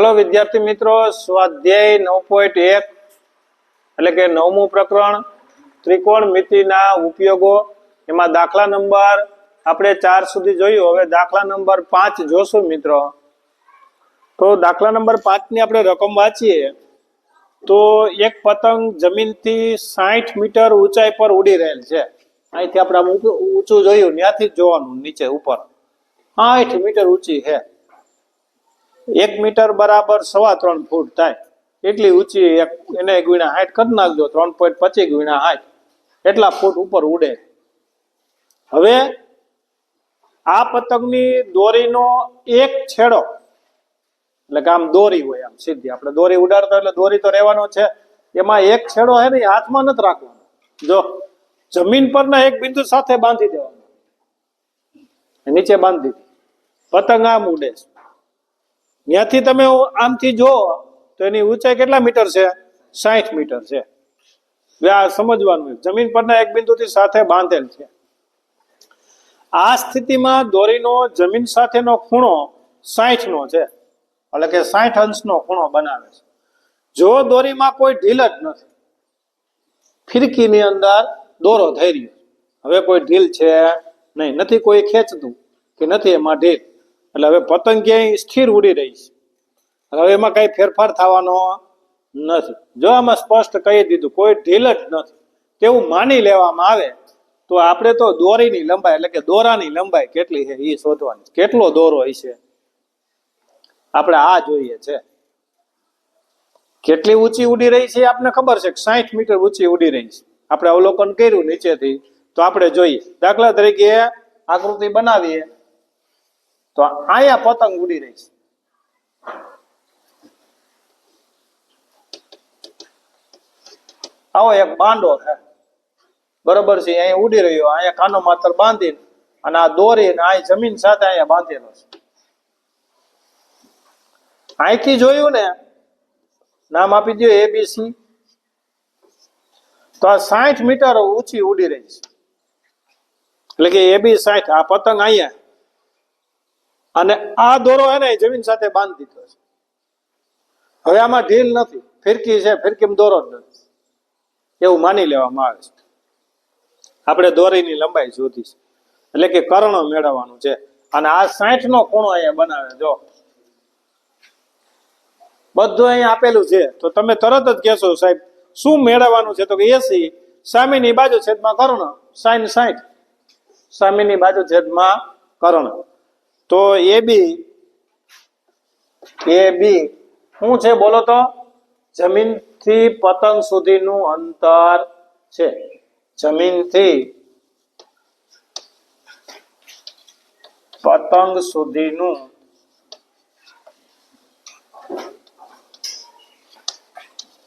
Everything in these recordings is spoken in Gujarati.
हेलो विद्यार्थी मित्रों, स्वाध्याय 9.1 એટલે કે 9મું પ્રકરણ ત્રિકોણમિતિના ઉપયોગો એમાં દાખલા નંબર આપણે 4 સુધી જોયું। હવે દાખલા નંબર 5 જોશું મિત્રો। તો દાખલા નંબર 5 ની આપણે રકમ વાંચીએ તો એક પતંગ જમીનથી 60 મીટર ઊંચાઈ પર ઉડી રહેલ છે। અહીંથી આપણે ઊંચું જોયું, ત્યાંથી જ જોવાનું નીચે ઉપર 60 મીટર ઊંચી છે। 1 મીટર बराबर 3.25 फूट थाय एटली ऊंची एने गुणा 60 कर नाखजो 3.25 गुणा 60 एटला फूट ऊपर उड़े। हवे आ पतंगनी दोरीनो एक छेड़ो એટલે કે આમ દોરી હોય, આમ સીધી આપણે દોરી ઉડાડતા એટલે દોરી તો રહેવાનો છે, એમાં એક છેડો હે ને હાથમાં નથી રાખવાનો, જો જમીન પરના એક બિંદુ સાથે બાંધી દેવાનો, નીચે બાંધી દીધી, પતંગ આમ ઉડે છે। ત્યાંથી તમે આમથી જો તો એની ઊંચાઈ કેટલા મીટર છે? 60 મીટર છે। આ સમજવાનું, જમીન પરના એક બિંદુથી સાથે બાંધેલ છે। આ સ્થિતિમાં દોરીનો જમીન સાથેનો ખૂણો 60 નો છે, એટલે કે 60 અંશનો ખૂણો બનાવે છે। જો દોરીમાં કોઈ ઢીલ જ નથી, ફિરકીની અંદર દોરો થઈ રહ્યો, હવે કોઈ ઢીલ છે નહીં, નથી કોઈ ખેંચતું કે નથી એમાં ઢીલ, એટલે હવે પતંગ ક્યાંય સ્થિર ઉડી રહી છે, હવે એમાં કઈ ફેરફાર થવાનો નથી। જો આમાં સ્પષ્ટ કહી દીધું કોઈ ઢીલ જ નથી તેવું માની લેવામાં આવે તો આપણે તો દોરીની લંબાઈ એટલે કે દોરાની લંબાઈ કેટલી છે એ શોધવાની, કેટલો દોરો હશે આપણે આ જોઈએ છે। કેટલી ઊંચી ઉડી રહી છે આપને ખબર છે કે 60 મીટર ઊંચી ઉડી રહી છે, આપણે અવલોકન કર્યું નીચેથી, તો આપણે જોઈએ। દાખલા તરીકે આકૃતિ બનાવીએ તો અહીંયા પતંગ ઉડી રહી છે, આવો એક બાંડો છે બરોબર છે, અહીંયા ઉડી રહ્યો, અહીંયા કાનો માત્ર બાંધીને અને આ દોરીને આ જમીન સાથે અહીંયા બાંધેલો છે। અહીંથી જોયું ને, નામ આપી દો ABC, તો આ 60 મીટર ઊંચી ઉડી રહી છે, એટલે કે AB 60, આ પતંગ અહીંયા અને આ દોરો હે ને જમીન સાથે બાંધી દીધો છે। હવે આમાં ઢીલ નથી, ફિરકી છે, ફિરકીમાં દોરો જ નથી એવું માની લેવામાં આવે છે। આપણે દોરીની લંબાઈ શોધી છે, એટલે કે કર્ણ મેળવવાનું છે, અને આ 60 નો ખૂણો અહીંયા બનાવે, જો બધું અહીંયા આપેલું છે, તો તમે તરત જ કહેશો સાહેબ શું મેળવવાનું છે, તો કે 80 સામેની બાજુ છેદમાં કર્ણ, sin 60 સામેની બાજુ છેદમાં કર્ણ। તો AB શું છે બોલો તો? જમીનથી પતંગ સુધીનું અંતર છે, જમીનથી પતંગ સુધીનું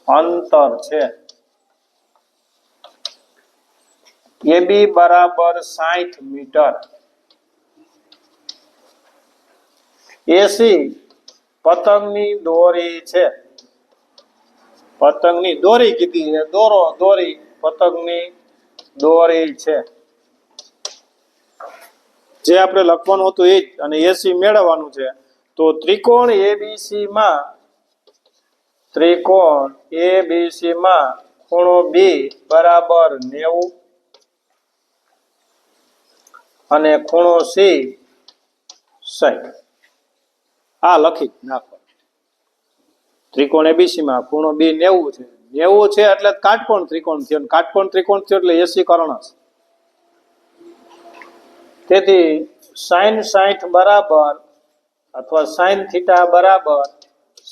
અંતર છે। AB બરાબર 60 મીટર। AC પતંગની દોરી છે, પતંગની દોરી કીધી છે, દોરો દોરી પતંગની દોરી છે, જે આપણે લખવાનું હતું એ જ, અને AC મેળવવાનું છે। તો ત્રિકોણ ABC માં ખૂણો B બરાબર 90 અને ખૂણો C 60, આ લખી નાખો। ત્રિકોણ ABC માં ખૂણો B 90 છે, 90 છે એટલે કાટકોણ ત્રિકોણ થયો, કાટકોણ ત્રિકોણ થયો એટલે 80 કર્ણ છે, તેથી sin 60 બરાબર અથવા sin થીટા બરાબર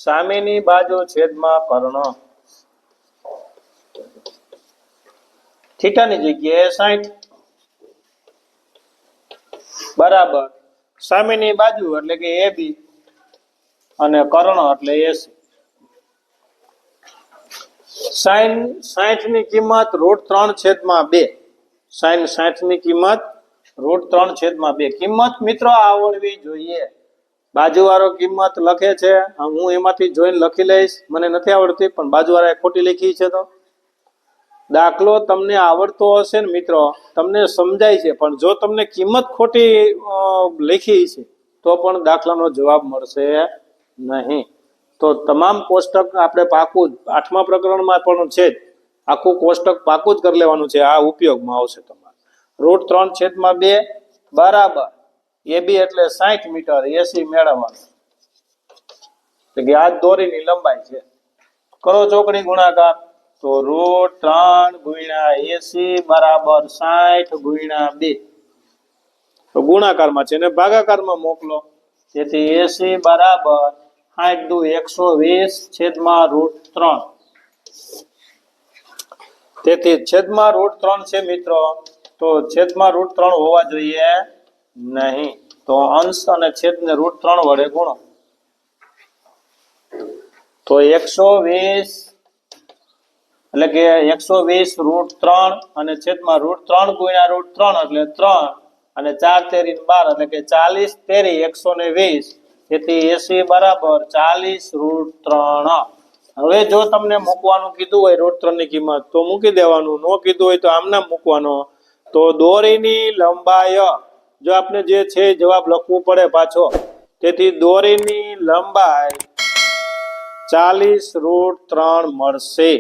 સામેની બાજુ છેદમાં કર્ણ, થીટાની જગ્યાએ 60 બરાબર સામેની બાજુ એટલે કે AB અને કર્ણ એટલે 80। sin 60 ની કિંમત √3/2, sin 60 ની કિંમત √3/2, કિંમત મિત્રો આવડવી જોઈએ। બાજુવાળો કિંમત લખે છે, હું એમાંથી જોઈને લખી લઈશ, મને નથી આવડતી પણ બાજુવાળાએ ખોટી લખી છે, તો દાખલો તમને આવડતો હશે ને મિત્રો, તમને સમજાય છે, પણ જો તમને કિંમત ખોટી લખી છે તો પણ દાખલાનો જવાબ મળશે નહીં। તો તમામ કોષ્ટક આપણે પાકું જ 8મા પ્રકરણમાં પણ છે જ આખું કોષ્ટક પાકું જ કરી લેવાનું છે. આ ઉપયોગમાં આવશે તમારે. √3/2 બરાબર AB એટલે 60 મીટર AC મેળવવાનું એટલે કે આ દોરીની લંબાઈ છે. કરો ચોકડી ગુણાકાર તો √3 × AC બરાબર 60 × 2 તો ગુણાકારમાં છે ને ભાગાકારમાં મોકલો. તેથી AC બરાબર 60 દુ 120/√3. તેથી છેદમાં √3 છે મિત્રો, તો છેદમાં √3 હોવા જોઈએ નહીં. તો અંશ અને છેદને √3 વડે ગુણો તો 120 એટલે કે 120 √3 અને છેદમાં √3 ગુણ્યા √3 એટલે 3 અને 4 તેરી 12 એટલે કે 40 તેરી 120. તેથી AC બરાબર 40 √3. હવે જો તમને મૂકવાનું કીધું હોય √3 ની કિંમત તો મૂકી દેવાનું, નો કીધું હોય તો આમનામ મૂકવાનો. તો દોરીની લંબાઈ જો આપણે જે છે જવાબ લખવું પડે પાછો. તેથી દોરીની લંબાઈ 40 √3 મળશે.